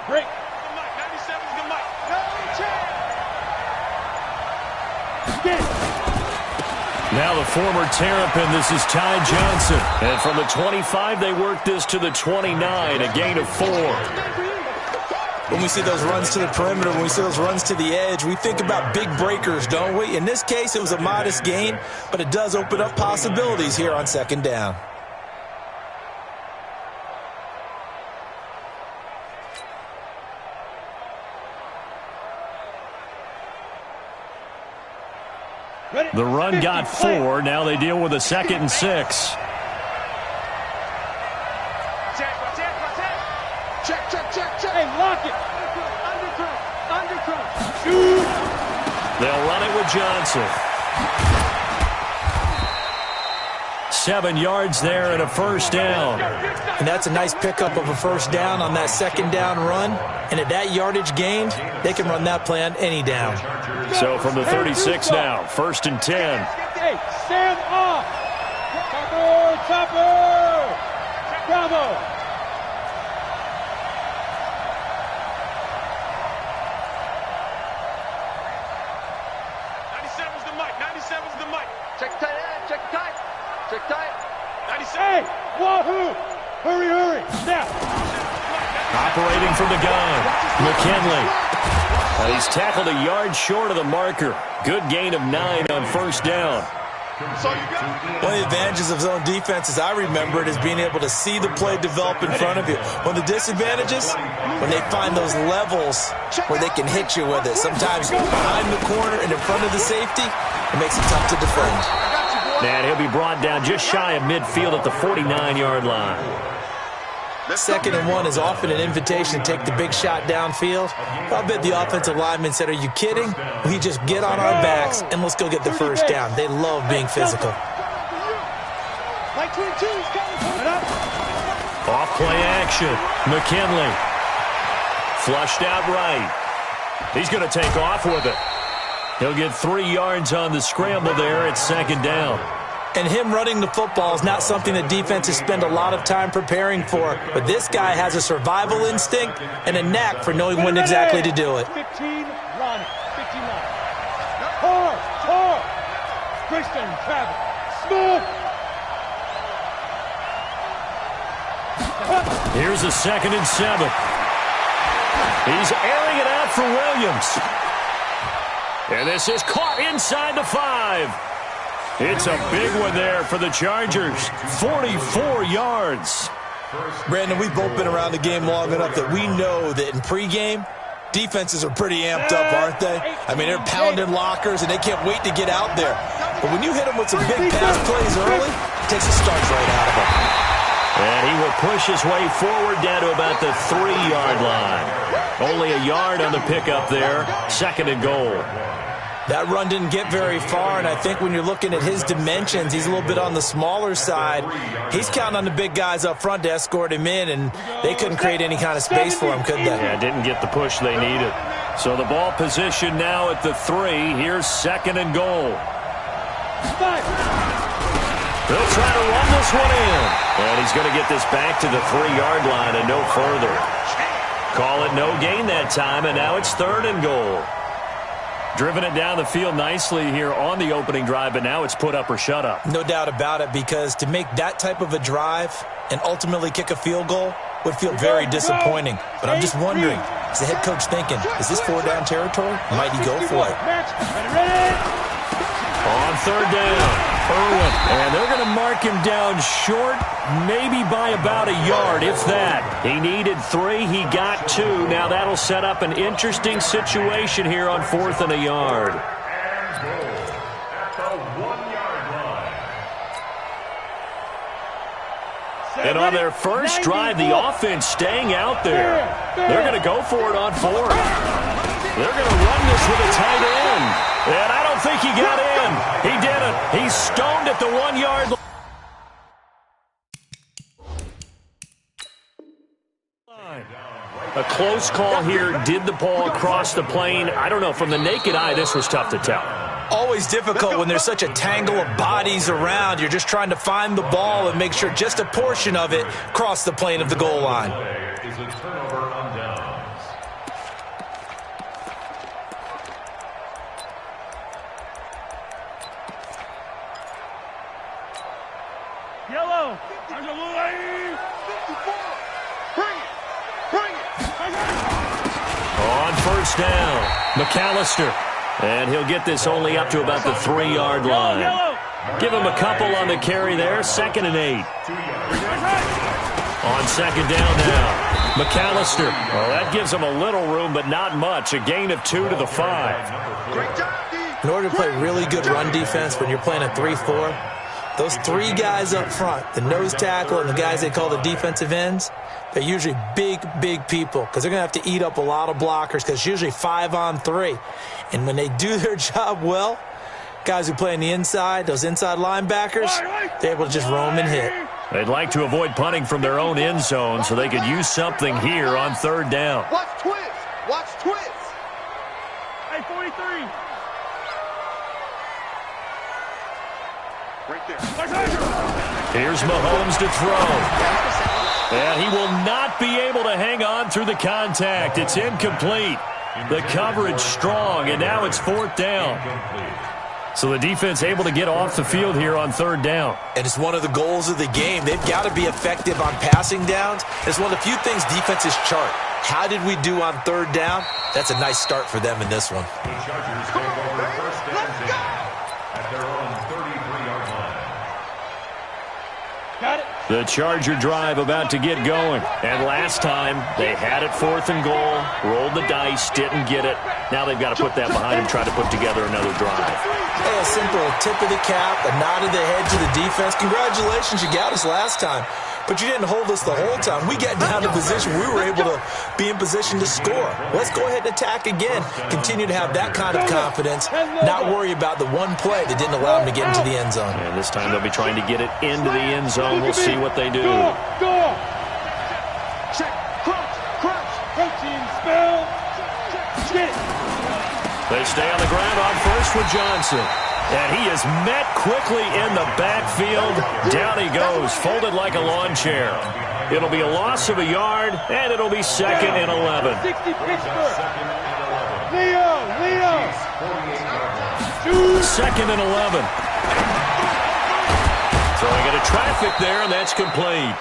Break. Now the former Terrapin, this is Ty Johnson. And from the 25, they work this to the 29, a gain of 4. When we see those runs to the perimeter, when we see those runs to the edge, we think about big breakers, don't we? In this case, it was a modest gain, but it does open up possibilities here on second down. The run got 4. Now they deal with a 2nd and 6. Check. Hey, lock it. Undercut. They'll run it with Johnson. 7 yards there and a first down. And that's a nice pickup of a first down on that second down run. And at that yardage gained, they can run that play on any down. So from the 36 now, 1st and 10. Hey, stand off. Chopper. Bravo. Check tight. 96. Hey, wahoo! Hurry! Now. Operating from the gun, McKinley. He's tackled a yard short of the marker. Good gain of 9 on first down. One of the advantages of zone defense, as I remember it, is being able to see the play develop in front of you. One of the disadvantages, when they find those levels where they can hit you with it. Sometimes behind the corner and in front of the safety, it makes it tough to defend. And he'll be brought down just shy of midfield at the 49-yard line. 2nd and 1 is often an invitation to take the big shot downfield. I bet the offensive linemen said, are you kidding? We just get on our backs and let's go get the first down. They love being physical. Off play action. McKinley. Flushed out right. He's going to take off with it. He'll get 3 yards on the scramble there at 2nd down. And him running the football is not something that defenses spend a lot of time preparing for. But this guy has a survival instinct and a knack for knowing when exactly to do it. 15 line. Hard. Christian, Travis. Smooth. Here's a 2nd and 7. He's airing it out for Williams. And this is caught inside the 5. It's a big one there for the Chargers. 44 yards. Brandon, we've both been around the game long enough that we know that in pregame, defenses are pretty amped up, aren't they? I mean, they're pounding lockers, and they can't wait to get out there. But when you hit them with some big pass plays early, it takes the starch right out of them. And he will push his way forward down to about the 3-yard line. Only a yard on the pickup there. 2nd and goal. That run didn't get very far, and I think when you're looking at his dimensions, he's a little bit on the smaller side. He's counting on the big guys up front to escort him in, and they couldn't create any kind of space for him, could they? Yeah, didn't get the push they needed. So the ball position now at the 3. Here's 2nd and goal. They'll try to run this one in. And he's going to get this back to the 3-yard line and no further. Call it no gain that time, and now it's 3rd and goal. Driven it down the field nicely here on the opening drive, but now it's put up or shut up. No doubt about it, because to make that type of a drive and ultimately kick a field goal would feel very disappointing. But I'm just wondering, is the head coach thinking, is this 4-down territory? Might he go for it? On 3rd down, Irwin. And they're going to mark him down short, maybe by about a yard, if that. He needed 3. He got 2. Now that'll set up an interesting situation here on 4th and a yard. And on their first drive, the offense staying out there. They're going to go for it on 4th. They're going to run this with a tight end. And I don't think he got in. He didn't. He's stoned at the 1-yard line. A close call here. Did the ball cross the plane? I don't know. From the naked eye, this was tough to tell. Always difficult when there's such a tangle of bodies around. You're just trying to find the ball and make sure just a portion of it crossed the plane of the goal line. On first down, McAllister. And he'll get this only up to about the 3-yard line. Give him a couple on the carry there, 2nd and 8. On 2nd down now, McAllister. Well, that gives him a little room, but not much. A gain of 2 to the 5. In order to play really good run defense when you're playing a 3-4, those 3 guys up front, the nose tackle and the guys they call the defensive ends, they're usually big, big people because they're going to have to eat up a lot of blockers because it's usually 5 on 3. And when they do their job well, guys who play on the inside, those inside linebackers, they're able to just roam and hit. They'd like to avoid punting from their own end zone so they could use something here on 3rd down. Watch twist. Watch twist. Hey, 43. Right there. Here's Mahomes to throw. And he will not be able to hang on through the contact. It's incomplete. The coverage strong, and now it's 4th down. So the defense able to get off the field here on 3rd down. And it's one of the goals of the game. They've got to be effective on passing downs. It's one of the few things defenses chart. How did we do on 3rd down? That's a nice start for them in this one. The Charger drive about to get going. And last time, they had it 4th and goal, rolled the dice, didn't get it. Now they've got to put that behind them, try to put together another drive. Hey, a simple tip of the cap, a nod of the head to the defense. Congratulations, you got us last time. But you didn't hold us the whole time. We got down to position. We were able to be in position to score. Let's go ahead and attack again. Continue to have that kind of confidence. Not worry about the one play that didn't allow them to get into the end zone. And this time they'll be trying to get it into the end zone. We'll see what they do. Check, crunch, protein, spell, get it. They stay on the ground on first with Johnson. And he is met quickly in the backfield. Down he goes, folded like a lawn chair. It'll be a loss of a yard, and it'll be 2nd and 11. 60 Pittsburgh. Leo. 2nd and 11. Throwing it a traffic there, and that's complete.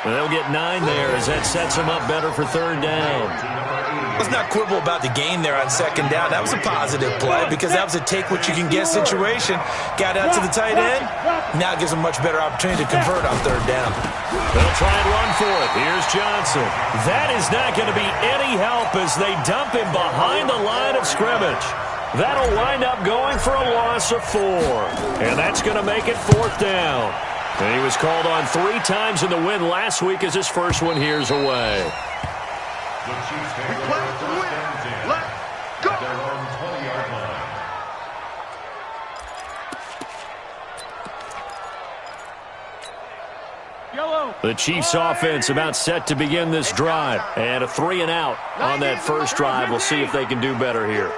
And they'll get 9 there as that sets them up better for 3rd down. Let's not quibble about the gain there on 2nd down. That was a positive play because that was a take-what-you-can-get situation. Got out to the tight end. Now it gives them a much better opportunity to convert on 3rd down. They'll try and run for it. Here's Johnson. That is not going to be any help as they dump him behind the line of scrimmage. That'll wind up going for a loss of 4. And that's going to make it 4th down. And he was called on 3 times in the win last week as his first one here's away. The Chiefs offense about set to begin this drive. And a 3 and out on that first drive. We'll see if they can do better here.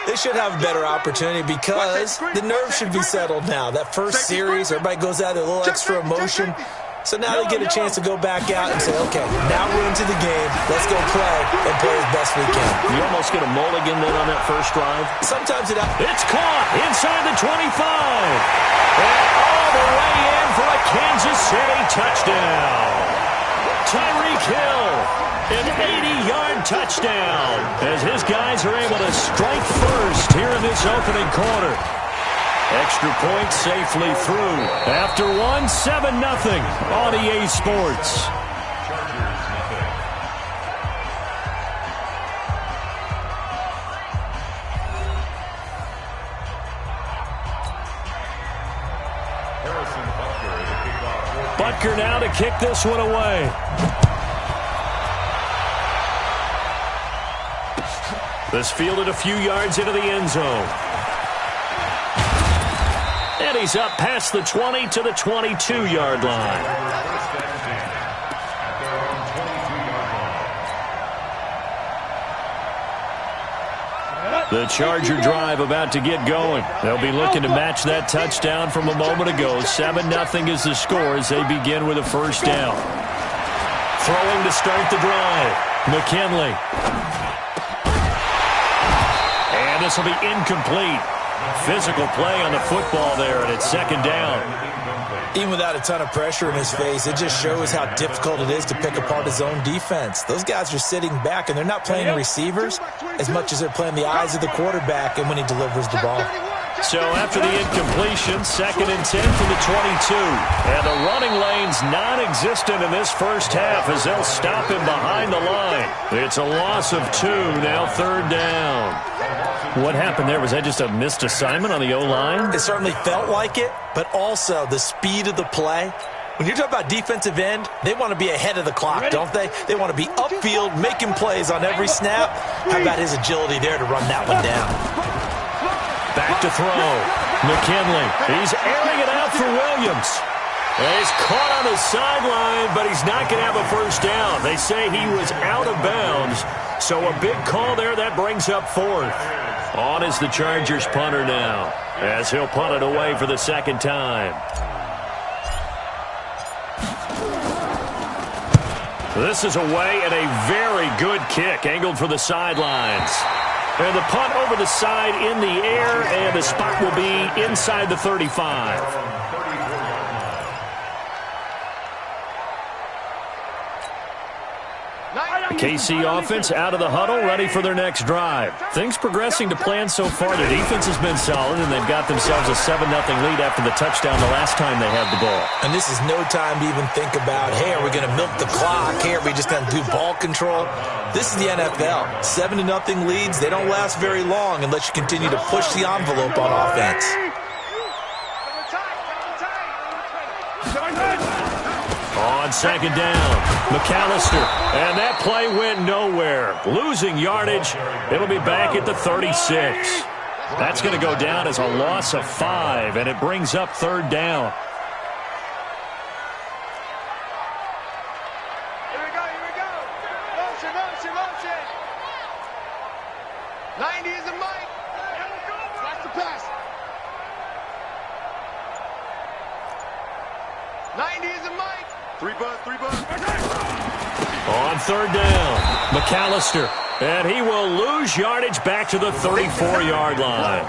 They should have a better opportunity because the nerves should be settled now. That first series, everybody goes out with a little extra emotion. So now they get a chance to go back out and say, okay, now we're into the game. Let's go play and play as best we can. You almost get a mulligan then on that first drive. Sometimes it's caught inside the 25. And all the way in for a Kansas City touchdown. Tyreek Hill, an 80-yard touchdown as his guys are able to strike first here in this opening quarter. Extra point safely through. After 7-0 on EA Sports. Butker now to kick this one away. This fielded a few yards into the end zone. And he's up past the 20 to the 22-yard line. The Charger drive about to get going. They'll be looking to match that touchdown from a moment ago. 7-0 is the score as they begin with a first down. Throwing to start the drive. McKinley. And this will be incomplete. Physical play on the football there, and it's second down. Even without a ton of pressure in his face, it just shows how difficult it is to pick apart his own defense. Those guys are sitting back, and they're not playing receivers as much as they're playing the eyes of the quarterback and when he delivers the ball. So after the incompletion, 2nd and 10 from the 22. And the running lane's non-existent in this first half as they'll stop him behind the line. It's a loss of 2, now 3rd down. What happened there? Was that just a missed assignment on the O-line? It certainly felt like it, but also the speed of the play. When you're talking about defensive end, they want to be ahead of the clock, don't they? They want to be upfield, making plays on every snap. How about his agility there to run that one down? Back to throw. McKinley. He's airing it out for Williams. And he's caught on the sideline, but he's not going to have a first down. They say he was out of bounds. So a big call there. That brings up 4th. On is the Chargers punter now, as he'll punt it away for the second time. This is away and a very good kick, angled for the sidelines. And the punt over the side in the air, and the spot will be inside the 35. The KC offense out of the huddle, ready for their next drive. Things progressing to plan so far. The defense has been solid, and they've got themselves a 7-0 lead after the touchdown the last time they had the ball. And this is no time to even think about, hey, are we going to milk the clock? Hey, are we just going to do ball control? This is the NFL. 7-0 leads, they don't last very long unless you continue to push the envelope on offense. On 2nd down, McAllister, and that play went nowhere. Losing yardage, it'll be back at the 36. That's going to go down as a loss of 5, and it brings up 3rd down. Here we go. Motion. 90 is the mic. Watch the pass. 90 is the mic. 3 bucks. On 3rd down, McAllister, and he will lose yardage back to the 34-yard line.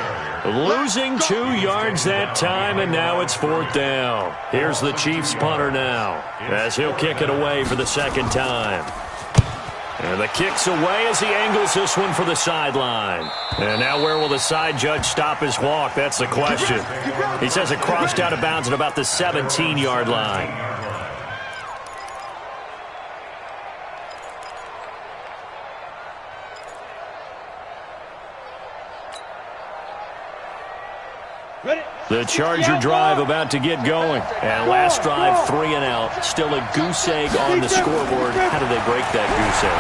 Losing 2 yards that time, and now it's 4th down. Here's the Chiefs punter now, as he'll kick it away for the second time. And the kick's away as he angles this one for the sideline. And now where will the side judge stop his walk? That's the question. He says it crossed out of bounds at about the 17-yard line. The Charger drive about to get going. And last drive, 3 and out. Still a goose egg on the scoreboard. How do they break that goose egg?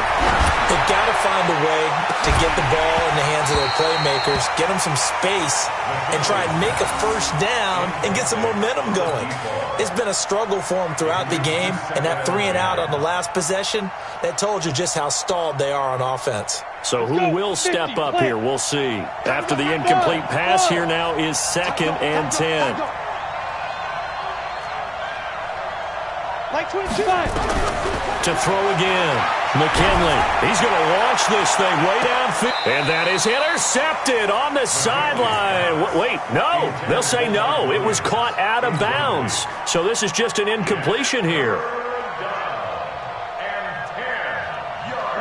They've got to find a way to get the ball in the hands of their playmakers, get them some space, and try and make a first down and get some momentum going. It's been a struggle for them throughout the game, and that 3 and out on the last possession, that told you just how stalled they are on offense. So who will step up here? We'll see. After the incomplete pass, here now is 2nd and 10. Like 25. To throw again. McKinley. He's going to launch this thing way downfield. And that is intercepted on the sideline. Wait, no. They'll say no. It was caught out of bounds. So this is just an incompletion here.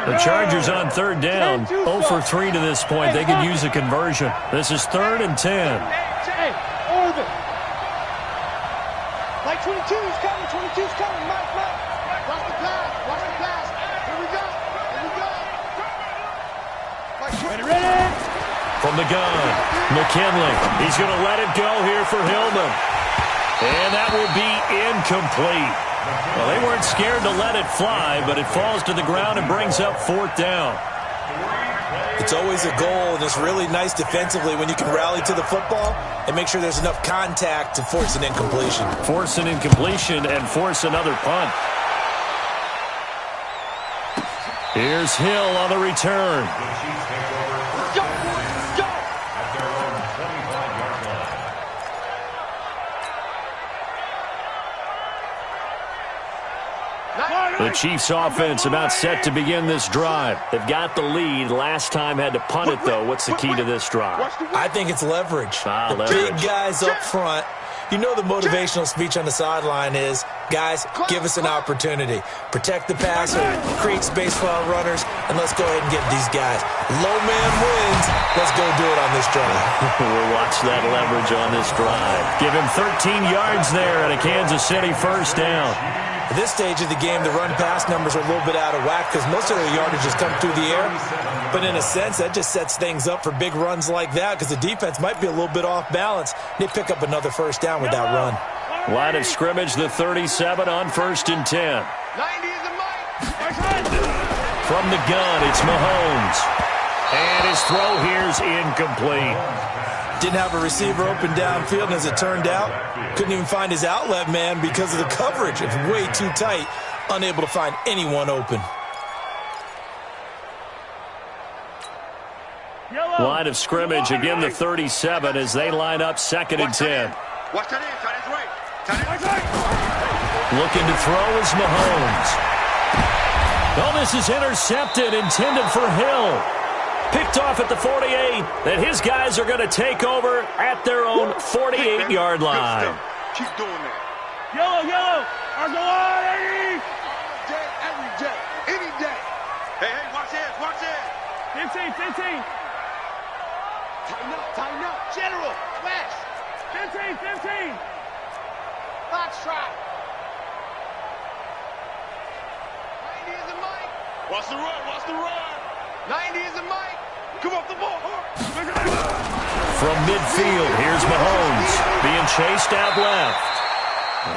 The Chargers on 3rd down, 0 for 3 to this point. They could use a conversion. This is 3rd and 10. Hey, orbit. Like 22's coming, 22's coming. Mike. Watch the pass. Here we go. Ready. From the gun, McKinley. He's going to let it go here for Hillman. And that will be incomplete. Well, they weren't scared to let it fly, but it falls to the ground and brings up 4th down. It's always a goal, and it's really nice defensively when you can rally to the football and make sure there's enough contact to force an incompletion. Force an incompletion and force another punt. Here's Hill on the return. The Chiefs offense about set to begin this drive. They've got the lead. Last time had to punt it, though. What's the key to this drive? I think it's leverage. The leverage. Big guys up front. You know the motivational speech on the sideline is, guys, give us an opportunity. Protect the passer, create space for our runners, and let's go ahead and get these guys. Low man wins. Let's go do it on this drive. We'll watch that leverage on this drive. Give him 13 yards there at a Kansas City first down. At this stage of the game, the run-pass numbers are a little bit out of whack because most of their yardage has come through the air. But in a sense, that just sets things up for big runs like that because the defense might be a little bit off balance. They pick up another first down with that run. Line of scrimmage, the 37 on 1st and 10. 90 is the mic. From the gun, it's Mahomes. And his throw here's incomplete. Didn't have a receiver open downfield, and as it turned out, couldn't even find his outlet man because of the coverage. It's way too tight, unable to find anyone open. Line of scrimmage, again the 37 as they line up 2nd and 10. Watch that in. Tight his way. Looking to throw is Mahomes. Oh, this is intercepted, intended for Hill. Picked off at the 48, and his guys are going to take over at their own 48-yard line. Keep doing that. Yellow. RZA. Every day. Any day. Hey, watch this. 15. Tighten up. General. Flash. 15. Foxtrot. 90 is the mic. Watch the run. 90 is the mic. Come off the ball. From midfield, here's Mahomes being chased out left.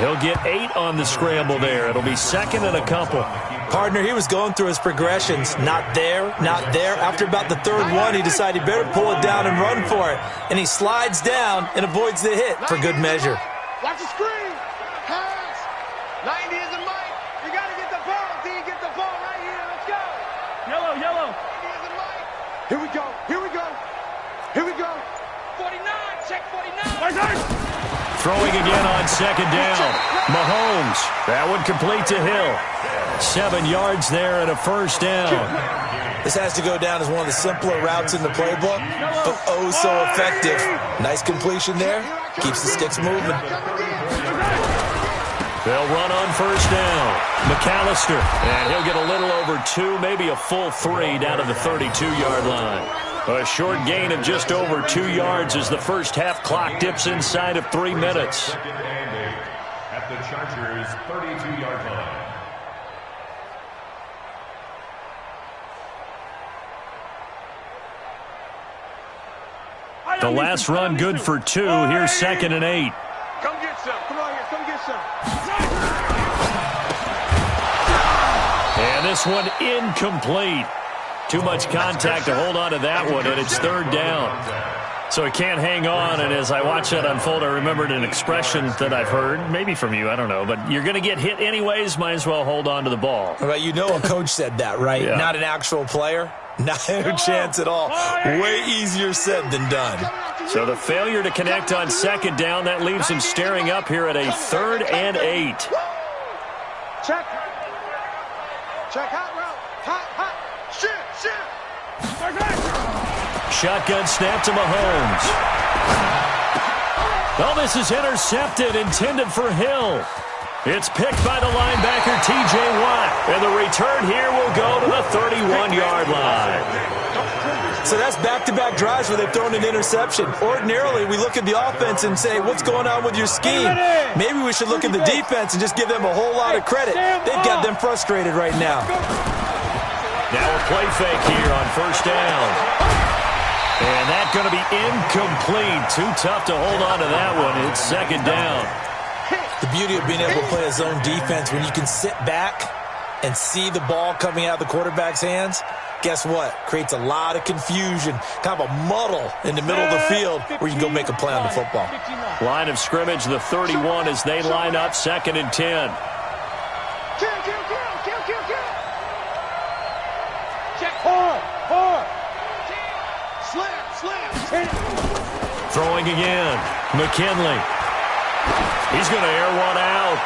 He'll get 8 on the scramble there. It'll be 2nd and a couple. Partner, he was going through his progressions. Not there. After about the 3rd one, he decided he better pull it down and run for it. And he slides down and avoids the hit for good measure. Watch the screen. Pass. 90 is the mic. You got to get the ball. D, get the ball right here. Let's go. Yellow. 90 is the mic. Here we go. 49. Check 49. Throwing again on 2nd down. Mahomes. That one complete to Hill. 7 yards there and a first down. This has to go down as one of the simpler routes in the playbook, but oh so effective. Nice completion there. Keeps the sticks moving. They'll run on first down. McAllister. And he'll get a little over 2, maybe a full 3 down to the 32-yard line. A short gain of just over 2 yards as the first half clock dips inside of 3 minutes. At the Chargers' 32-yard line. The last run good for 2. Here's 2nd and 8. Come get some. Come on here. Come get some. And this one incomplete. Too much contact to hold on to that one, and it's 3rd down. So he can't hang on, and as I watch that unfold, I remembered an expression that I've heard, maybe from you, I don't know, but you're going to get hit anyways, might as well hold on to the ball. Well, you know a coach said that, right? Yeah. Not an actual player. Not a chance at all. Way easier said than done. So the failure to connect on 2nd down, that leaves him staring up here at a 3rd and 8. Check. Hot route. Hot. Shit. Shotgun snap to Mahomes. Oh, this is intercepted, intended for Hill. It's picked by the linebacker, T.J. Watt. And the return here will go to the 31-yard line. So that's back-to-back drives where they've thrown an interception. Ordinarily, we look at the offense and say, what's going on with your scheme? Maybe we should look at the defense and just give them a whole lot of credit. They've got them frustrated right now. Now a play fake here on first down. And that's going to be incomplete. Too tough to hold on to that one. It's 2nd down. The beauty of being able to play a zone defense, when you can sit back and see the ball coming out of the quarterback's hands, guess what? Creates a lot of confusion, kind of a muddle in the middle of the field where you can go make a play on the football. Line of scrimmage, the 31 as they line up 2nd and 10. Kill. Check. Four. Slam. Throwing again. McKinley. He's going to air one out.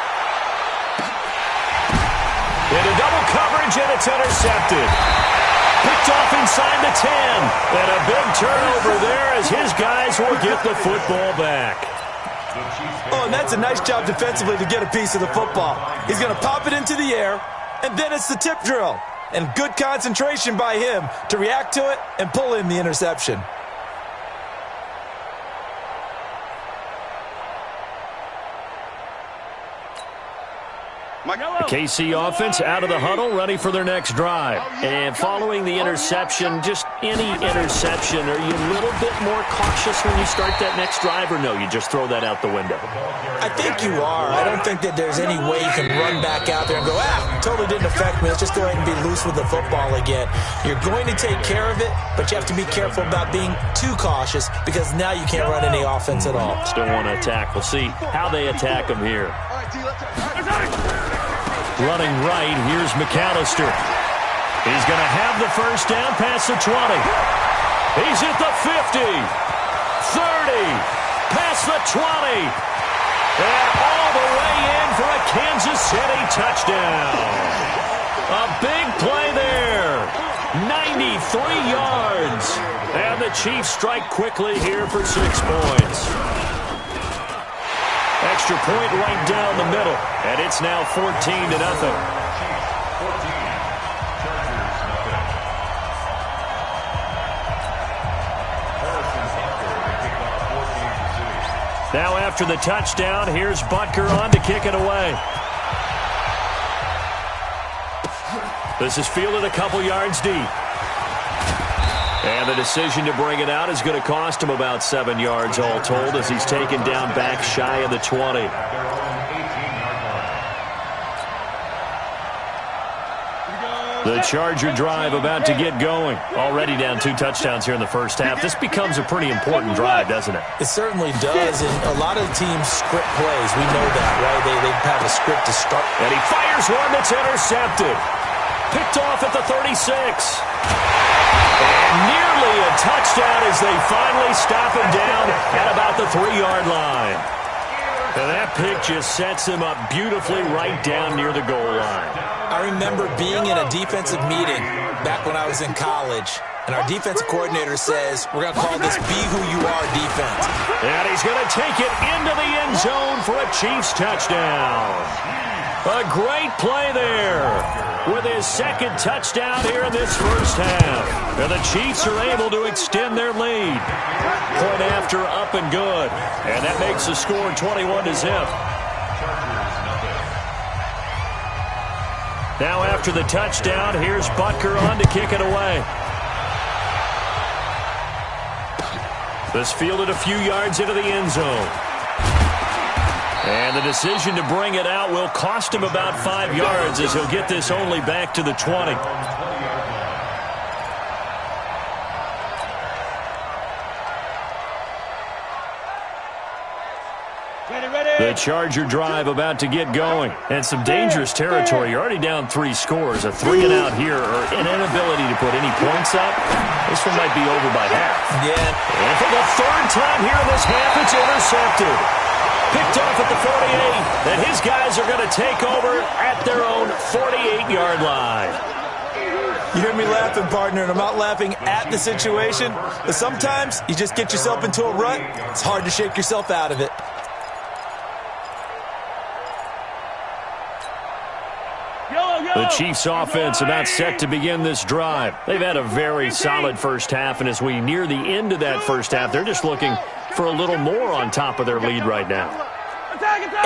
Into double coverage, and it's intercepted. Picked off inside the 10. And a big turnover there as his guys will get the football back. Oh, and that's a nice job defensively to get a piece of the football. He's going to pop it into the air, and then it's the tip drill. And good concentration by him to react to it and pull in the interception. The KC offense out of the huddle, ready for their next drive. And following the interception, just any interception, are you a little bit more cautious when you start that next drive, or no, you just throw that out the window? I think you are. I don't think that there's any way you can run back out there and go, totally didn't affect me. Let's just go ahead and be loose with the football again. You're going to take care of it, but you have to be careful about being too cautious because now you can't run any offense at all. Still want to attack. We'll see how they attack them here. Running right, here's McAllister. He's going to have the first down past the 20. He's at the 50, 30, past the 20, and all the way in for a Kansas City touchdown. A big play there, 93 yards, and the Chiefs strike quickly here for 6 points. Extra point right down the middle, and it's now 14-0. Now after the touchdown, here's Butker on to kick it away. This is fielded a couple yards deep. And the decision to bring it out is going to cost him about 7 yards all told as he's taken down back shy of the 20. The Charger drive about to get going. Already down 2 touchdowns here in the first half. This becomes a pretty important drive, doesn't it? It certainly does, and a lot of teams script plays. We know that, right? They have a script to start. And he fires one that's intercepted. Picked off at the 36. And nearly a touchdown as they finally stop him down at about the 3-yard line. And that pick just sets him up beautifully right down near the goal line. I remember being in a defensive meeting back when I was in college, and our defensive coordinator says, we're going to call this Be Who You Are defense. And he's going to take it into the end zone for a Chiefs touchdown. A great play there with his second touchdown here in this first half. And the Chiefs are able to extend their lead. Point after up and good. And that makes the score 21-0. Now after the touchdown, here's Butker on to kick it away. This fielded a few yards into the end zone. And the decision to bring it out will cost him about 5 yards as he'll get this only back to the 20. The Charger drive about to get going. And some dangerous territory. You're already down 3 scores. A 3-and-out here or an inability to put any points up. This one might be over by half. Yeah. And for the 3rd time here in this half, it's intercepted. Picked off at the 48. And his guys are going to take over at their own 48-yard line. You hear me laughing, partner, and I'm not laughing at the situation. But sometimes you just get yourself into a rut. It's hard to shake yourself out of it. The Chiefs offense about set to begin this drive. They've had a very solid first half, and as we near the end of that first half, they're just looking for a little more on top of their lead right now.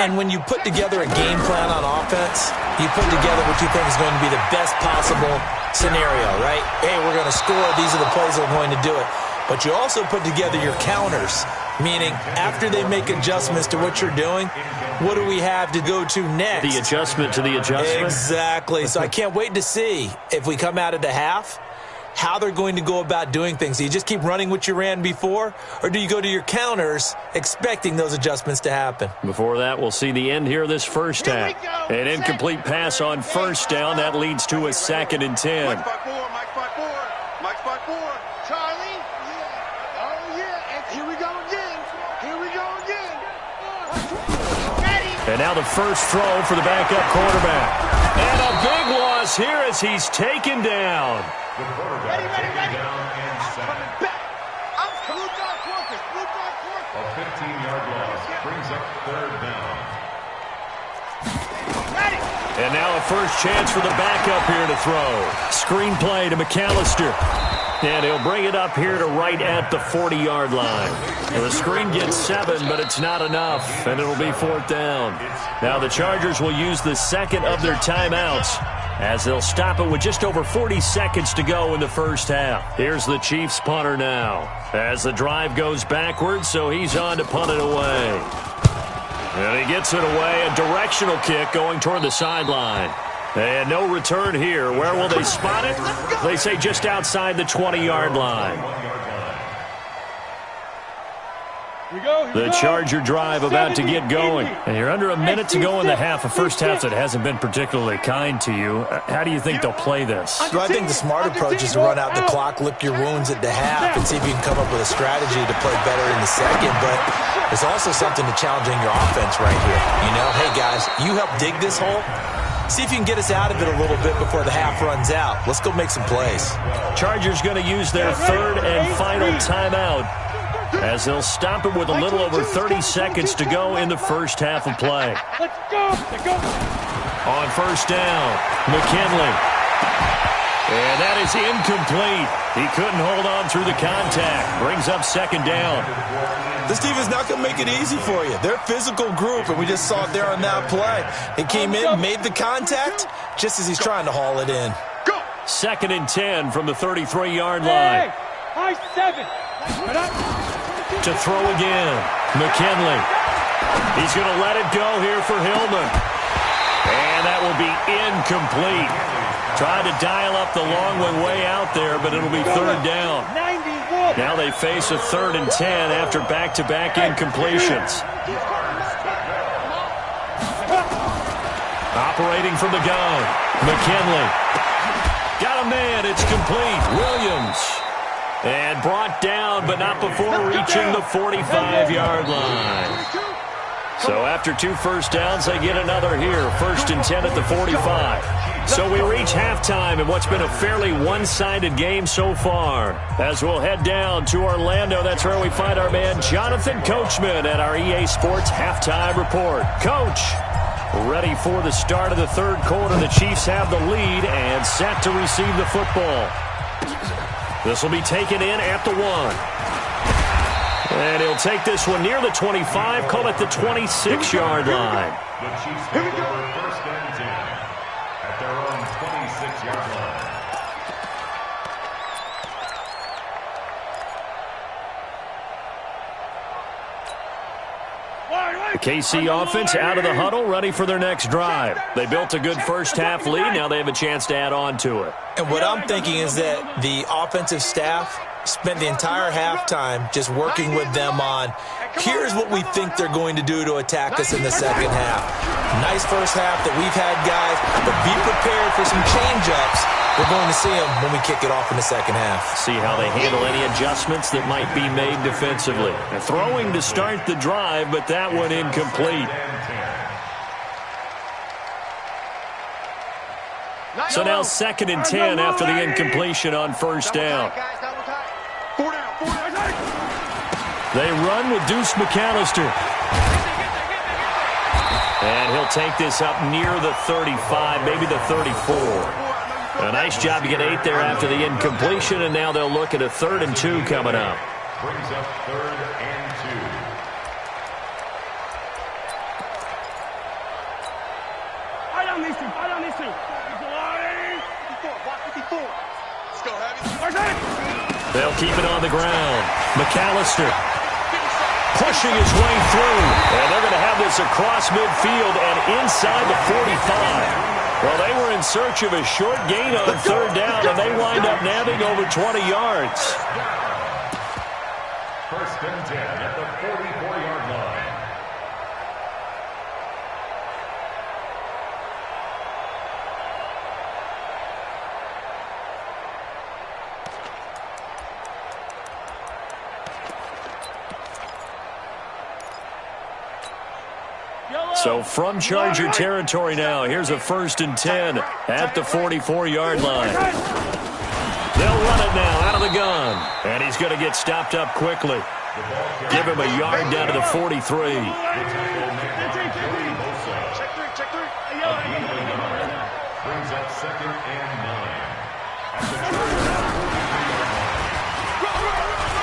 And when you put together a game plan on offense, you put together what you think is going to be the best possible scenario, right? Hey, we're going to score. These are the plays that are going to do it. But you also put together your counters, meaning after they make adjustments to what you're doing, what do we have to go to next? The adjustment to the adjustment? Exactly. So I can't wait to see if we come out of the half, how they're going to go about doing things. Do you just keep running what you ran before, or do you go to your counters expecting those adjustments to happen? Before that, we'll see the end here of this first half. An incomplete pass on first down. That leads to a 2nd and 10. Mike 5-4. Charlie. Oh, yeah. And here we go again. And now the first throw for the backup quarterback. And a big loss here as he's taken down. The quarterback taken down and sacked. A 15-yard loss brings up third down. And now a first chance for the backup here to throw. Screen play to McAllister. And he'll bring it up here to right at the 40-yard line. Well, the screen gets 7, but it's not enough, and it'll be fourth down. Now the Chargers will use the second of their timeouts as they'll stop it with just over 40 seconds to go in the first half. Here's the Chiefs punter now as the drive goes backwards, so he's on to punt it away. And he gets it away, a directional kick going toward the sideline. And no return here. Where will they spot it? They say just outside the 20-yard line. The Charger drive about to get going. And you're under a minute to go in the half, a first half that hasn't been particularly kind to you. How do you think they'll play this? Well, I think the smart approach is to run out the clock, lick your wounds at the half, and see if you can come up with a strategy to play better in the second. But there's also something to challenging your offense right here. You know, hey, guys, you help dig this hole. See if you can get us out of it a little bit before the half runs out. Let's go make some plays. Chargers going to use their third and final timeout as they'll stop it with a little over 30 seconds to go in the first half of play. Let's go. On first down, McKinley. And that is incomplete. He couldn't hold on through the contact. Brings up second down. This team is not going to make it easy for you. They're a physical group, and we just saw it there on that play. He came in, made the contact, just as he's trying to haul it in. Second and 10 from the 33-yard line. High 7. To throw again, McKinley. He's going to let it go here for Hillman. And that will be incomplete. Tried to dial up the long one way out there, but it'll be third down. Now they face a third and 10 after back-to-back incompletions. Operating from the gun, McKinley. Got a man, it's complete. Williams. And brought down, but not before reaching the 45-yard line. So after 2 first downs, they get another here. First and 10 at the 45. So we reach halftime in what's been a fairly one-sided game so far. As we'll head down to Orlando, that's where we find our man Jonathan Coachman at our EA Sports Halftime Report. Coach, ready for the start of the third quarter. The Chiefs have the lead and set to receive the football. This will be taken in at the 1. And he'll take this one near the 25, call it the 26-yard line. The Chiefs take over first and 10 at their own 26-yard line. The KC offense out of the huddle, ready for their next drive. They built a good first half lead. Now they have a chance to add on to it. And what I'm thinking is that the offensive staff spent the entire halftime just working with them on, here's what we think they're going to do to attack us in the second half. Nice first half that we've had, guys, but be prepared for some change-ups. We're going to see them when we kick it off in the second half. See how they handle any adjustments that might be made defensively. They're throwing to start the drive, but that one incomplete. So now second and 10 after the incompletion on first down. They run with Deuce McAllister. And he'll take this up near the 35, maybe the 34. A nice job to get 8 there after the incompletion, and now they'll look at a 3rd and 2 coming up. Brings up 3rd and 2. Right on these two. Right on these two. 54. Let's go, Heavy. They'll keep it on the ground. McAllister pushing his way through. And they're going to have this across midfield and inside the 45. Well, they were in search of a short gain on 3rd down, and they wind up nabbing over 20 yards. First and 10 at the 44-yard line. So from Charger territory now, here's a 1st and 10 at the 44-yard line. They'll run it now out of the gun. And he's going to get stopped up quickly. Give him a yard down to the 43. Brings up 2nd and 9.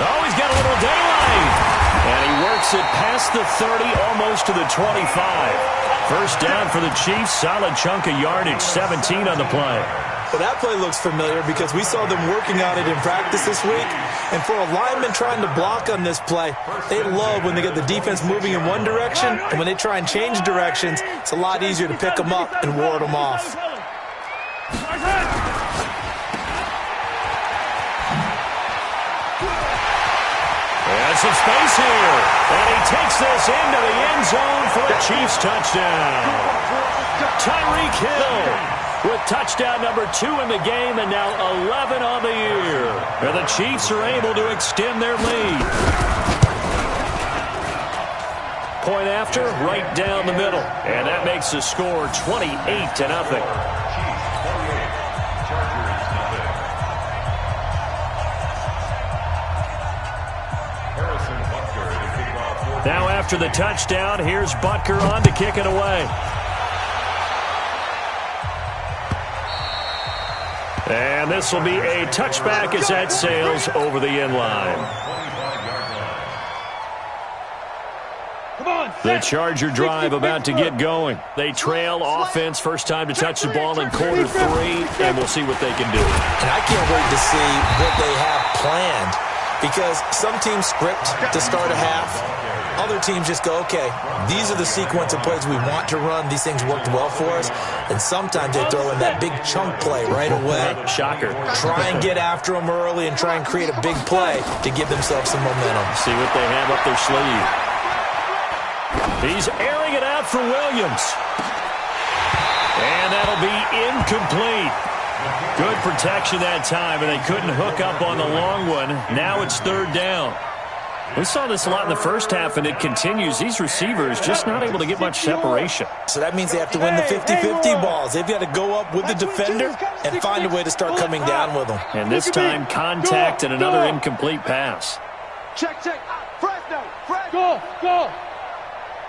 Oh, he's got a little daylight. And he works it past the 30, almost to the 25. 1st down for the Chiefs. Solid chunk of yardage, 17 on the play. Well, that play looks familiar because we saw them working on it in practice this week. And for a lineman trying to block on this play, they love when they get the defense moving in one direction. And when they try and change directions, it's a lot easier to pick them up and ward them off. And some space here. And he takes this into the end zone for a Chiefs touchdown. Tyreek Hill with touchdown number 2 in the game and now 11 on the year. And the Chiefs are able to extend their lead. Point after, right down the middle. And that makes the score 28-0. Now after the touchdown, here's Butker on to kick it away. And this will be a touchback as that sails over the end line. The Charger drive about to get going. They trail offense, first time to touch the ball in quarter 3, and we'll see what they can do. And I can't wait to see what they have planned because some teams script to start a half. Other teams just go, okay, these are the sequence of plays we want to run. These things worked well for us. And sometimes they throw in that big chunk play right away. Shocker. Try and get after them early and try and create a big play to give themselves some momentum. See what they have up their sleeve. He's airing it out for Williams. And that'll be incomplete. Good protection that time, and they couldn't hook up on the long one. Now it's 3rd down. We saw this a lot in the first half, and it continues. These receivers just not able to get much separation. So that means they have to win the 50-50 balls. They've got to go up with the defender and find a way to start coming down with them. And this time, contact and another incomplete pass. Check. Fresno. Go.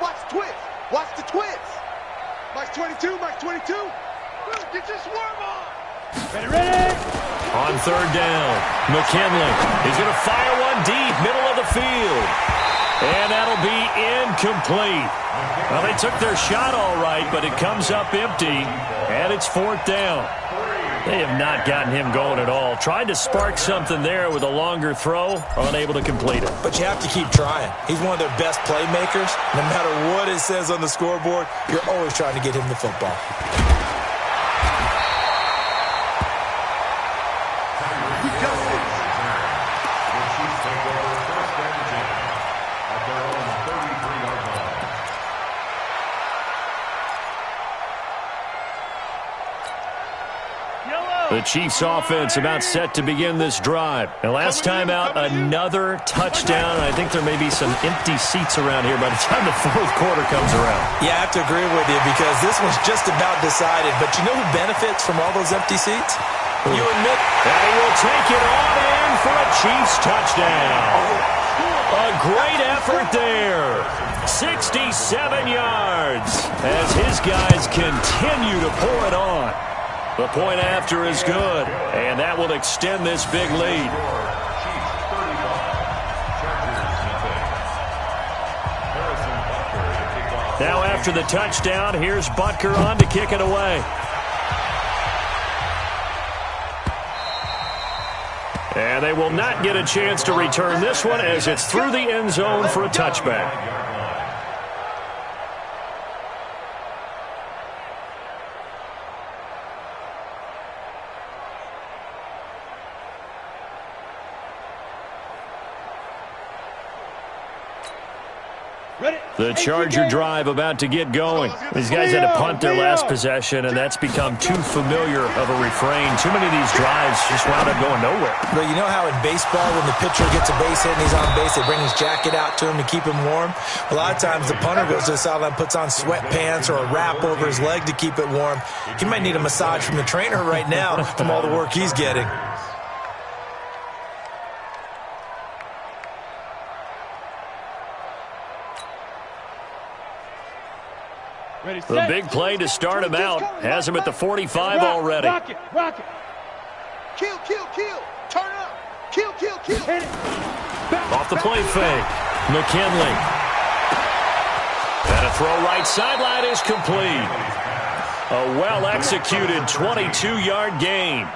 Watch the twist. Watch the twist. Mike 22. Get your swerve on. Ready. On 3rd down, McKinley. He's going to fire one deep, middle of the field. And that'll be incomplete. Well, they took their shot all right, but it comes up empty, and it's 4th down. They have not gotten him going at all. Tried to spark something there with a longer throw, unable to complete it. But you have to keep trying. He's one of their best playmakers. No matter what it says on the scoreboard, you're always trying to get him the football. The Chiefs offense about set to begin this drive. And last time out, another touchdown. I think there may be some empty seats around here by the time the 4th quarter comes around. Yeah, I have to agree with you because this one's just about decided. But you know who benefits from all those empty seats? You admit. And he will take it on in for a Chiefs touchdown. A great effort there. 67 yards as his guys continue to pour it on. The point after is good, and that will extend this big lead. Now after the touchdown, here's Butker on to kick it away. And they will not get a chance to return this one as it's through the end zone for a touchback. The Charger drive about to get going. These guys had to punt their last possession, and that's become too familiar of a refrain. Too many of these drives just wound up going nowhere. But you know how in baseball, when the pitcher gets a base hit and he's on base, they bring his jacket out to him to keep him warm? A lot of times the punter goes to the sideline, puts on sweatpants or a wrap over his leg to keep it warm. He might need a massage from the trainer right now from all the work he's getting. The big play to start him out has him at the 45 already. Rock it, rock it. Kill, kill, kill. Turn up. Kill, kill, kill. Hit it. Off the play fake. McKinley. And a throw right sideline is complete. A well-executed 22-yard gain.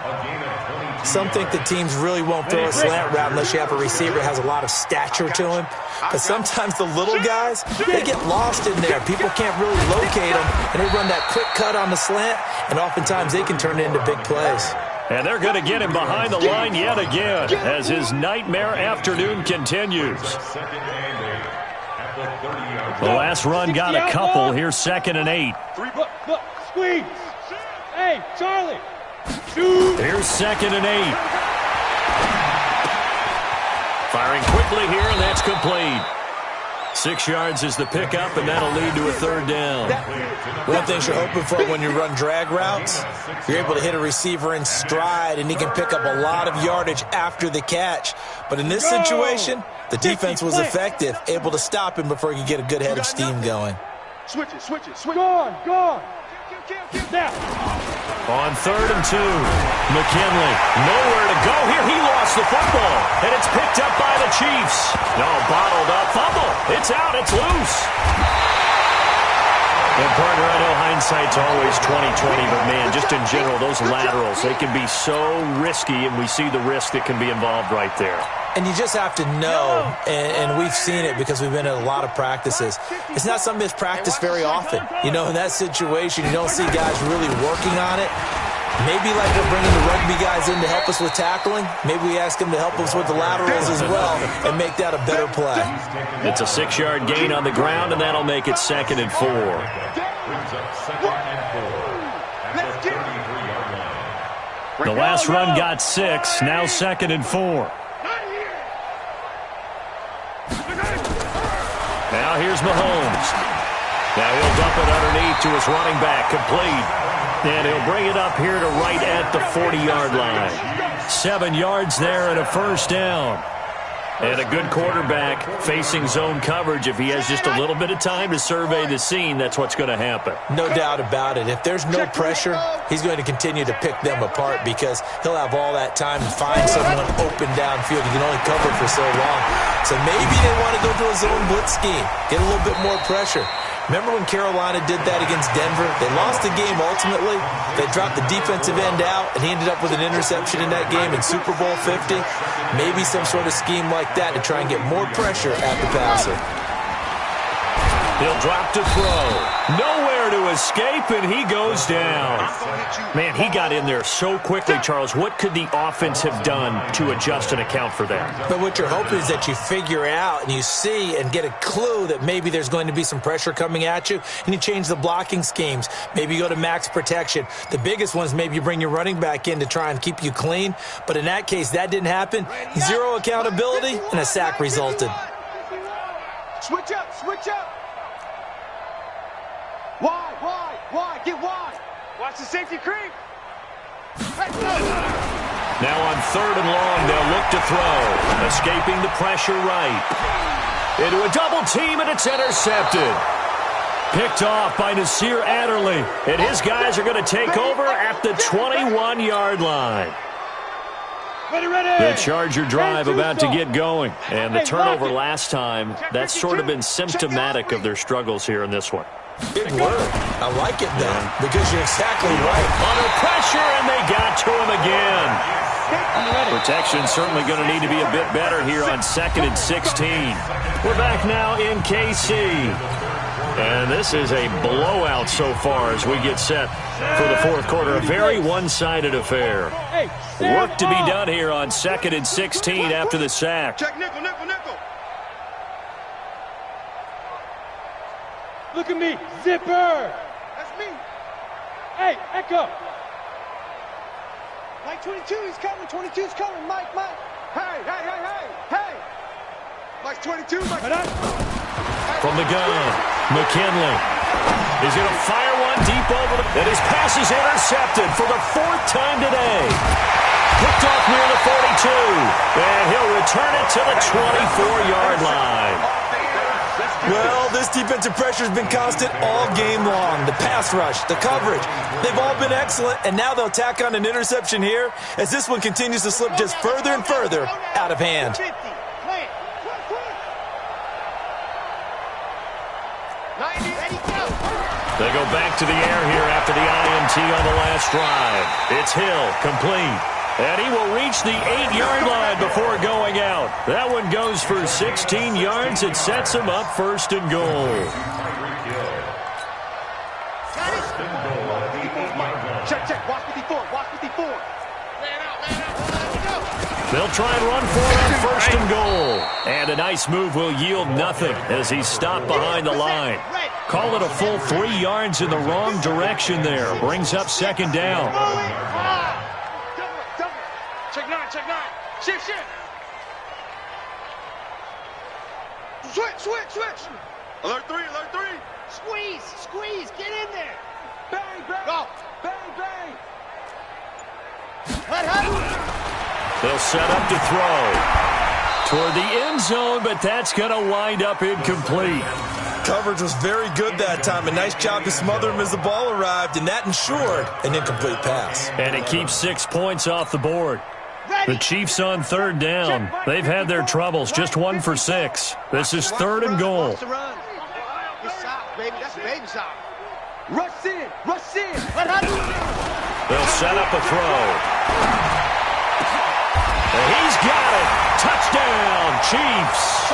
Some think the teams really won't throw a slant route unless you have a receiver that has a lot of stature to him. But sometimes the little guys, they get lost in there. People can't really locate them, and they run that quick cut on the slant, and oftentimes they can turn it into big plays. And they're going to get him behind the line yet again as his nightmare afternoon continues. The last run got a couple. Here's 2nd and 8. Look, squeeze. Hey, Charlie. Here's 2nd and 8. Firing quickly here, and that's complete. 6 yards is the pickup, and that'll lead to a 3rd down. One thing you're hoping for when you run drag routes, you're able to hit a receiver in stride, and he can pick up a lot of yardage after the catch. But in this situation, the defense was effective, able to stop him before he could get a good head of steam going. Switch it, switch it, switch it. Gone. Now. On 3rd and 2, McKinley, nowhere to go here. He lost the football, and it's picked up by the Chiefs. No, bottled up fumble. It's out. It's loose. And partner, I know hindsight's always 20/20, but man, just in general, those laterals, they can be so risky, and we see the risk that can be involved right there. And you just have to know, and we've seen it because we've been at a lot of practices. It's not something that's practiced very often. You know, in that situation, you don't see guys really working on it. Maybe like we're bringing the rugby guys in to help us with tackling, maybe we ask them to help us with the laterals as well and make that a better play. It's a 6-yard gain on the ground, and that'll make it 2nd and 4. The last run got 6, now 2nd and 4. Now here's Mahomes. Now he'll dump it underneath to his running back, complete. And he'll bring it up here to right at the 40-yard line. 7 yards there and a 1st down. And a good quarterback facing zone coverage. If he has just a little bit of time to survey the scene, that's what's going to happen. No doubt about it. If there's no pressure, he's going to continue to pick them apart because he'll have all that time to find someone open downfield. He can only cover for so long. So maybe they want to go to a zone blitz scheme, get a little bit more pressure. Remember when Carolina did that against Denver? They lost the game ultimately. They dropped the defensive end out, and he ended up with an interception in that game in Super Bowl 50. Maybe some sort of scheme like that to try and get more pressure at the passer. He'll drop to throw. Nowhere to escape, and he goes down. Man, he got in there so quickly, Charles. What could the offense have done to adjust and account for that? But what you're hoping is that you figure out and you see and get a clue that maybe there's going to be some pressure coming at you, and you change the blocking schemes. Maybe you go to max protection. The biggest one is maybe you bring your running back in to try and keep you clean. But in that case, that didn't happen. 0 accountability, and a sack resulted. Switch up, switch up. Wide, get wide. Watch the safety creep. Now on 3rd and long, they'll look to throw. Escaping the pressure right. Into a double team, and it's intercepted. Picked off by Nasir Adderley. And his guys are going to take over at the 21-yard line. The Charger drive about to get going. And the turnover last time, that's sort of been symptomatic of their struggles here in this one. Big word. I like it, though, because you're exactly right. Under pressure, and they got to him again. Protection certainly going to need to be a bit better here on 2nd and 16. We're back now in KC. And this is a blowout so far as we get set for the 4th quarter. A very one-sided affair. Work to be done here on 2nd and 16 after the sack. Check nickel, nickel, nickel. Look at me. Zipper. That's me. Hey, Echo. Mike 22, he's coming. 22's coming. Mike. Hey. Mike's 22. Mike. From the gun, McKinley is going to fire one deep over the... And his pass is intercepted for the 4th time today. Picked off near the 42. And he'll return it to the 24-yard line. Well, this defensive pressure has been constant all game long. The pass rush, the coverage, they've all been excellent, and now they'll tack on an interception here as this one continues to slip just further and further out of hand. They go back to the air here after the INT on the last drive. It's Hill, complete. And he will reach the 8-yard line before going out. That one goes for 16 yards. It sets him up 1st and goal. Check. Watch 54. They'll try and run for it on 1st and goal. And a nice move will yield nothing as he's stopped behind the line. Call it a full 3 yards in the wrong direction there. Brings up 2nd down. Check 9. Shift. Switch. Alert 3. Squeeze. Get in there. Bang. Go. Bang. They'll set up to throw toward the end zone, but that's going to wind up incomplete. Coverage was very good that time. A nice job to smother him as the ball arrived, and that ensured an incomplete pass. And it keeps 6 points off the board. The Chiefs on 3rd down. They've had their troubles, just 1 for 6. This is 3rd and goal. It's south, baby. That's baby south. Rush in. They'll set up a throw. And he's got it. Touchdown, Chiefs.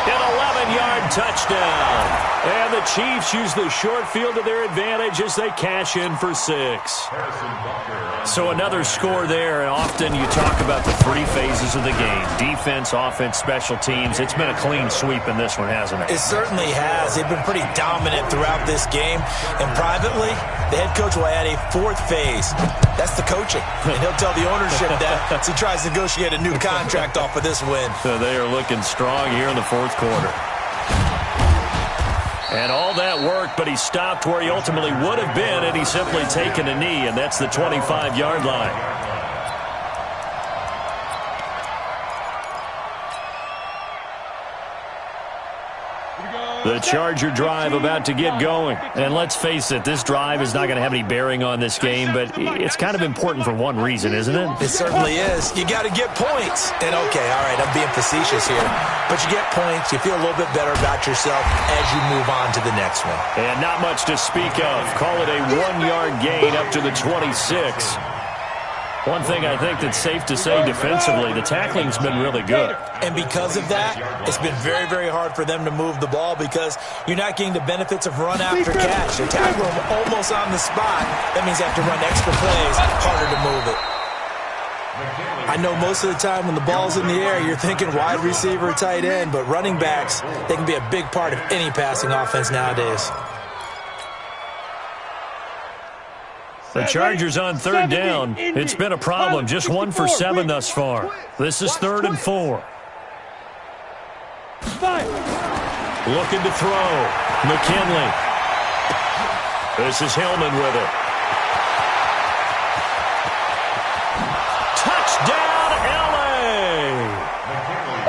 An 11-yard touchdown. And the Chiefs use the short field to their advantage as they cash in for 6. So another score there, and often you talk about the 3 phases of the game. Defense, offense, special teams. It's been a clean sweep in this one, hasn't it? It certainly has. They've been pretty dominant throughout this game. And privately, the head coach will add a 4th phase. That's the coaching. And he'll tell the ownership that as he tries to negotiate a new contract off of this win. So they are looking strong here in the 4th quarter. And all that worked, but he stopped where he ultimately would have been had he simply taken a knee, and that's the 25-yard line. The Charger drive about to get going. And let's face it, this drive is not going to have any bearing on this game, but it's kind of important for one reason, isn't it? It certainly is. You got to get points. And okay, all right, I'm being facetious here. But you get points, you feel a little bit better about yourself as you move on to the next one. And not much to speak of. Call it a 1-yard gain up to the 26. One thing I think that's safe to say defensively, the tackling's been really good. And because of that, it's been very, very hard for them to move the ball because you're not getting the benefits of run after catch. They tackle them almost on the spot. That means they have to run extra plays, harder to move it. I know most of the time when the ball's in the air, you're thinking wide receiver, tight end, but running backs, they can be a big part of any passing offense nowadays. The Chargers on 3rd down. It's been a problem. Just 1 for 7 thus far. This is 3rd and 4. Looking to throw. McKinley. This is Hillman with it. Touchdown, L.A.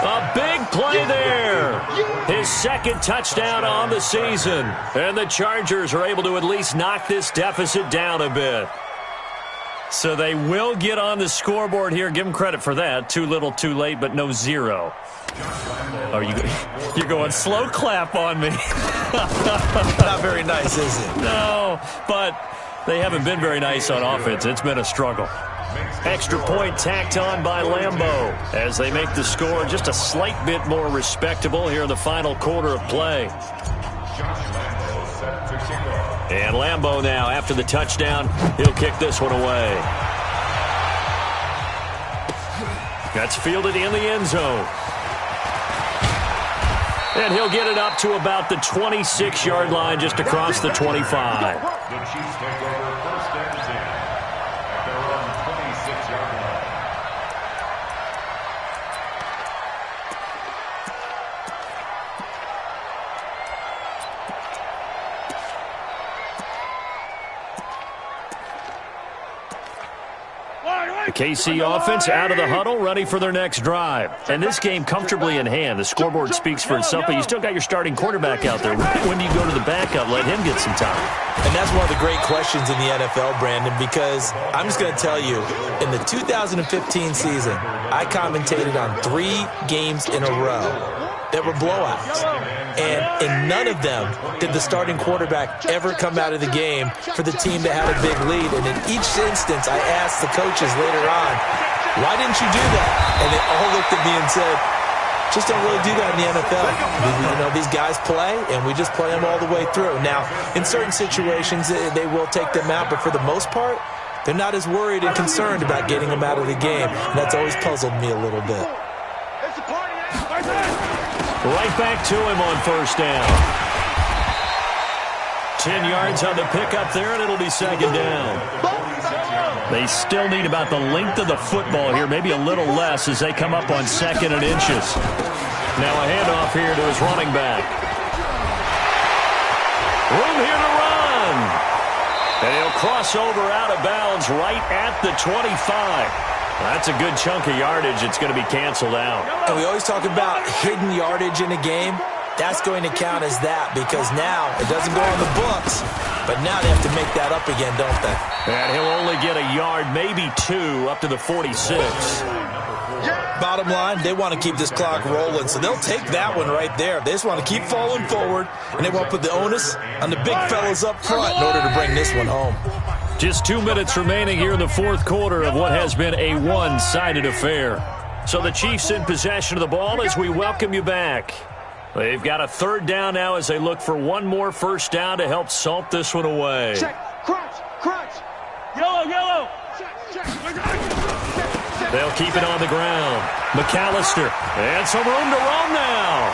A big play there. His 2nd touchdown on the season. And the Chargers are able to at least knock this deficit down a bit. So they will get on the scoreboard here. Give them credit for that. Too little, too late, but no 0. You're going slow clap on me. Not very nice, is it? No, but they haven't been very nice on offense. It's been a struggle. Extra point tacked on by Lambeau as they make the score just a slight bit more respectable here in the final quarter of play. And Lambeau now, after the touchdown, he'll kick this one away. That's fielded in the end zone. And he'll get it up to about the 26-yard line, just across the 25. The Chiefs take over first and 10 at their own 26-yard line. The KC offense out of the huddle, ready for their next drive. And this game comfortably in hand. The scoreboard speaks for itself, but you still got your starting quarterback out there. When do you go to the backup? Let him get some time. And that's one of the great questions in the NFL, Brandon, because I'm just going to tell you, in the 2015 season, I commentated on 3 games in a row that were blowouts. And in none of them did the starting quarterback ever come out of the game for the team that had a big lead. And in each instance, I asked the coaches later on, why didn't you do that? And they all looked at me and said, just don't really do that in the NFL. You know, these guys play, and we just play them all the way through. Now, in certain situations, they will take them out, but for the most part, they're not as worried and concerned about getting them out of the game. And that's always puzzled me a little bit. Right back to him on first down. 10 yards on the pickup there, and it'll be second down. They still need about the length of the football here, maybe a little less as they come up on 2nd and inches. Now a handoff here to his running back. Room here to run. And he'll cross over out of bounds right at the 25. That's a good chunk of yardage. It's going to be canceled out. And we always talk about hidden yardage in a game. That's going to count as that because now it doesn't go on the books, but now they have to make that up again, don't they? And he'll only get a yard, maybe 2, up to the 46. Bottom line, they want to keep this clock rolling, so they'll take that one right there. They just want to keep falling forward, and they want to put the onus on the big fellas up front in order to bring this one home. Just 2 minutes remaining here in the 4th quarter of what has been a one-sided affair. So the Chiefs in possession of the ball as we welcome you back. They've got a 3rd down now as they look for one more first down to help salt this one away. Check, crunch, crunch. Yellow, yellow. They'll keep it on the ground. McAllister, and some room to roam now.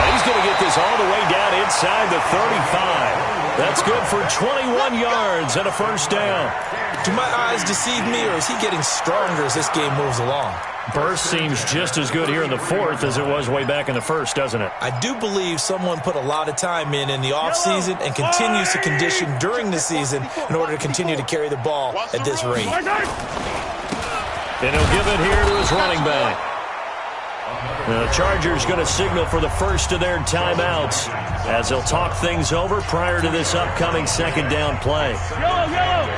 He's going to get this all the way down inside the 35. That's good for 21 yards and a first down. Do my eyes deceive me, or is he getting stronger as this game moves along? Burst seems just as good here in the 4th as it was way back in the 1st, doesn't it? I do believe someone put a lot of time in the offseason and continues to condition during the season in order to continue to carry the ball at this rate. And he'll give it here to his running back. The Chargers going to signal for the first of their timeouts as they'll talk things over prior to this upcoming 2nd down play. Yellow, yellow.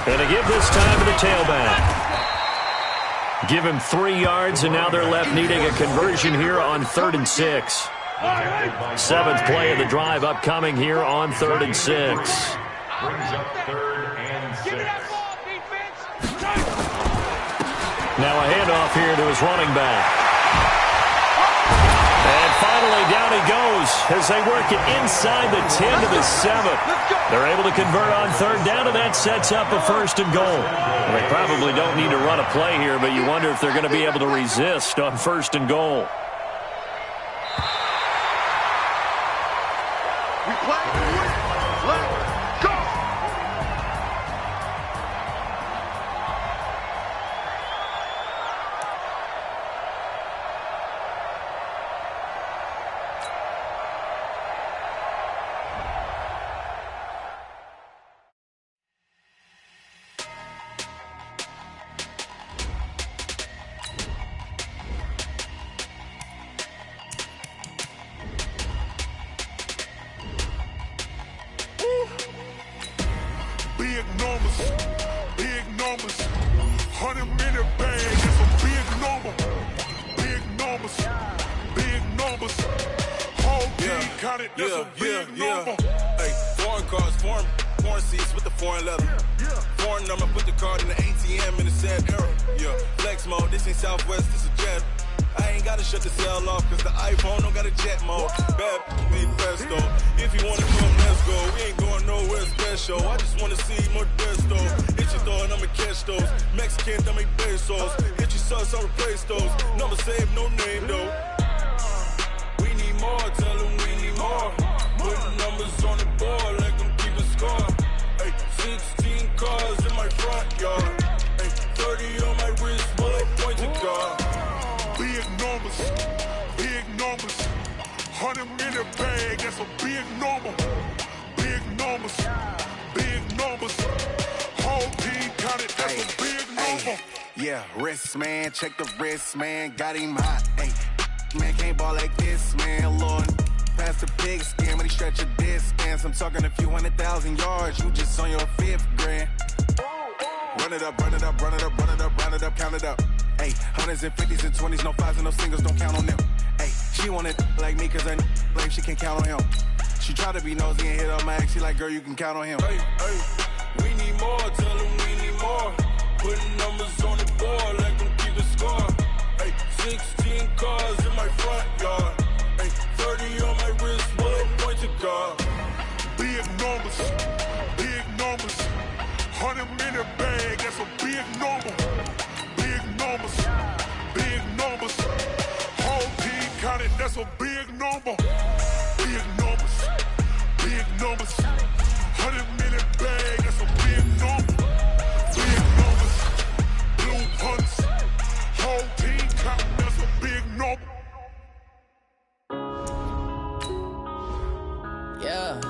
And to give this time to the tailback. Give him 3 yards, and now they're left needing a conversion here on 3rd and 6. 7th play of the drive upcoming here on 3rd and 6. Brings up 3rd and 6. Now a handoff here to his running back. And finally down he goes as they work it inside the 10 to the 7. They're able to convert on 3rd down, and that sets up a 1st and goal. Well, they probably don't need to run a play here, but you wonder if they're going to be able to resist on 1st and goal. We play to win. Let's go. Big numbers, 100-minute bag is a big number. Big numbers, whole team counted, that's a big number. Hey, foreign cars, foreign seats with the foreign leather. Foreign number, put the card in the ATM in the sad era. Yeah, flex mode, this ain't Southwest, this a jet. I ain't gotta shut the cell off, cause the iPhone don't got a jet mode. Bad need presto. If you wanna come, let's go. We ain't going nowhere special. I just wanna see Modesto. I'ma catch those. Mexican, dame pesos. Hit you sus, I'll replace those. Number saved, no name though. We need more, tell them we need more. Putting numbers on the board like I'm keeping score. Ay, 16 cars in my front yard. Ay, 30 on my wrist, bullet point to God. Big numbers, big numbers. 100 in a bag, that's a big number. Big numbers, big numbers. Whole team counted, that's a big number. Yeah, wrist man, check the wrist man, got him hot. Ay, man can't ball like this, man. Lord, past the pig skin, but he stretch a distance. I'm talking a few 100,000 yards, you just on your 5th grand. Run it up, run it up, run it up, run it up, round it up, count it up. Ay, 100s and 50s and 20s, no 5s and no singles, don't count on them. Ay, she want it like me, cause her like she can count on him. She try to be nosy and hit on my ex, she like, girl, you can count on him. Hey, hey, we need more, tell them we need more. Putting numbers on the board like I'm keeping score. Hey, 16 cars in my front yard. Hey, 30 on my wrist, bullet point to God. Big numbers, big numbers. 100 in a bag, that's a big number. Big numbers, big numbers. Whole team counted, that's a big number. Big numbers, big numbers. 100 in a bag, that's a big number. Big numbers, blue punts. Whole team counting, that's a big number. Yeah.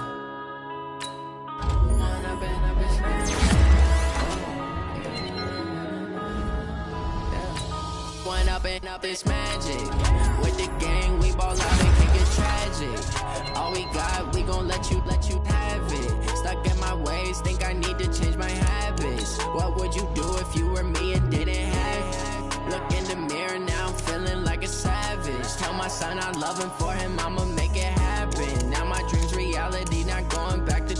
One up and up is magic. With the gang, we ball out and can get tragic. All we got, we gon' let you have it. Stuck in my ways, think I need to change my habits. What would you do if you were me and didn't have it? Look in the mirror now, I'm feeling like a savage. Tell my son I love him, for him I'ma make it happen. Now my dream's reality, not going back to.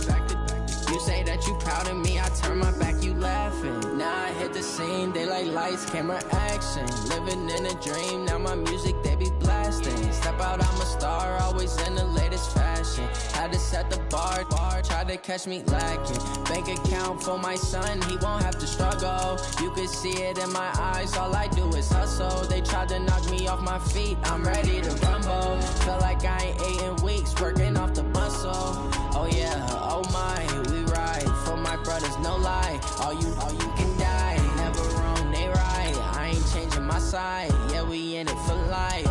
You say that you proud of me, I turn my back, you laughing. Now I hit the scene, they like lights, camera, action. Living in a dream, now my music, they be blasting. Step out, I'm a star, always in the latest fashion. Had to set the bar, try to catch me lacking. Bank account for my son, he won't have to struggle. You can see it in my eyes, all I do is hustle. They tried to knock me off my feet, I'm ready to rumble. Feel like I ain't ate in weeks, working off the muscle. Oh yeah, oh my, we ride for my brothers, no lie. All you can die, never wrong, they right. I ain't changing my side, yeah, we in it for life.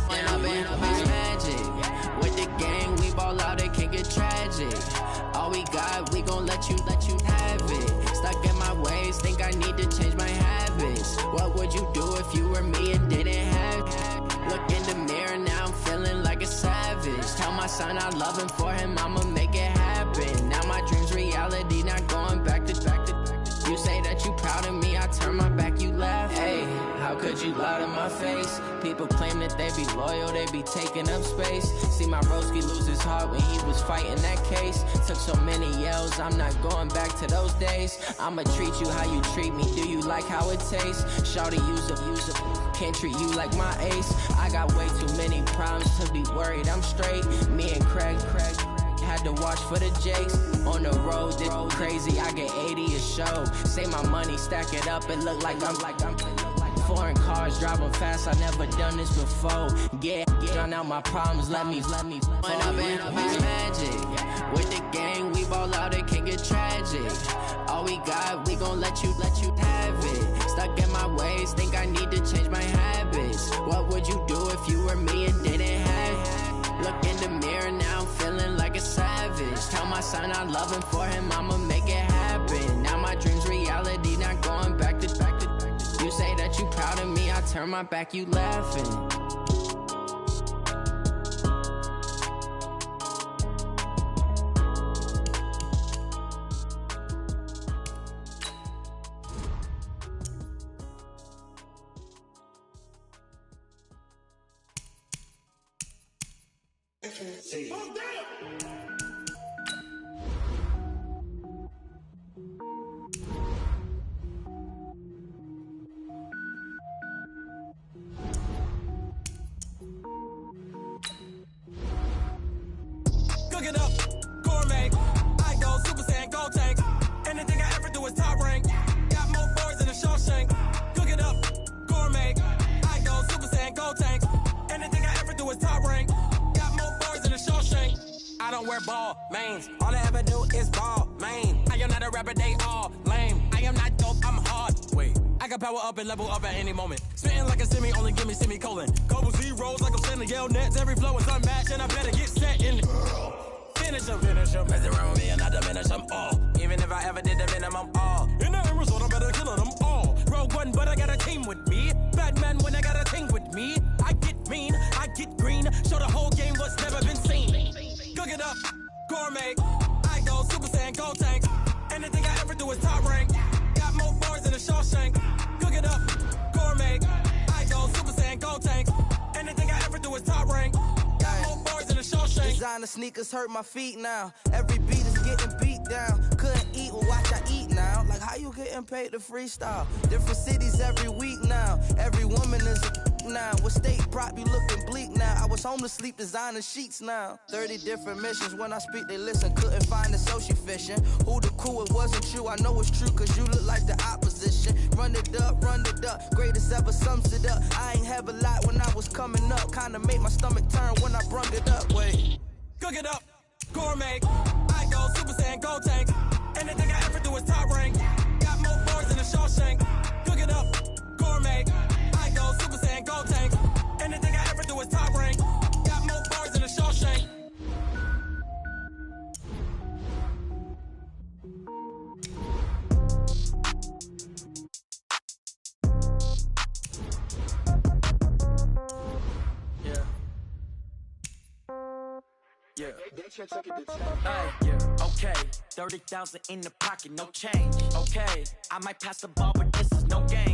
When I've been magic, with the gang, we ball out, it can get tragic. All we got, we gon' let you have it. Stuck in my ways, think I need to change my habits. What would you do if you were me and didn't have it? Look in the mirror, now I'm feeling like a savage. Tell my son I love him, for him I'ma make it happen. Now my dream's reality, not going back to. You say that you proud of me, I turn my back, you laugh. Hey, how could you lie to my face? People claim that they be loyal, they be taking up space. See my broski lose his heart when he was fighting that case. Took so many yells, I'm not going back to those days. I'ma treat you how you treat me, do you like how it tastes? Shawty use up, can't treat you like my ace. I got way too many problems to be worried, I'm straight. Me and Craig had to watch for the Jakes. On the road, this crazy, I get 80 a show. Say my money, stack it up, it look like I'm foreign cars, driving fast, I never done this before. Get drown out my problems, let me When I've been magic. With the gang, we ball out, it can get tragic. All we got, we gon' let you have it. Stuck in my ways, think I need to change my habits. What would you do if you were me and didn't have it? Look in the mirror, now I'm feeling like a savage. Tell my son I love him, for him I'ma make it happen. Now my dream's reality, not going back to. You say that you proud of me, I turn my back, you laughing. Cooking up, gourmet, I go Super Saiyan, gold tank. Anything I ever do is top rank. Got do is top rank. Got more bars than a Shawshank. I don't wear ball mains. All I ever do is ball main. I am not a rapper, they all lame. I am not dope, I'm hard. Wait, I can power up and level up at any moment. Spitting like a semi, only give me semicolon. Couple zeros like I'm sending yell nets. Every flow is unmatched and I better get set in. Finish them. Mess around with me and I diminish them all. Even if I ever did the minimum all. In the end result, I better kill them all. Rogue One, but I got a team with me. Batman when I got a team with me. I get mean, I get green. Show the whole game what's never been seen. Cook it up, gourmet. I go Super Saiyan, Gold Tank. Anything I ever do is top rank. Got more bars than a Shawshank. Cook it up, gourmet. I go Super Saiyan, Gold Tank. Anything I ever do is top rank. Got more bars than a Shawshank. Designer sneakers hurt my feet now. Every beat is getting beat down. Couldn't eat, well watch I eat now. Like how you getting paid to freestyle? Different cities every week now. Every woman is a now. With state prop, you looking bleak now. I was home to sleep, designer sheets now. 30 different missions. When I speak, they listen. Couldn't find it, so she fishing. Who the cool, it wasn't you. I know it's true, cause you look like the opposition. Run it up, greatest ever sums it up. I ain't have a lot when I was coming up. Kinda made my stomach turn when I brung it up. Wait. Cook it up, gourmet. I go Super Saiyan, Gold Tank. Anything I ever do is top rank. Got more bars than a Shawshank. Cook it up, gourmet. I go Super Saiyan, Gold Tank. Anything I ever do is top rank. Got more bars than a Shawshank. Yeah. Hey, yeah, okay. 30,000 in the pocket, no change. Okay, I might pass the ball, but this is no game.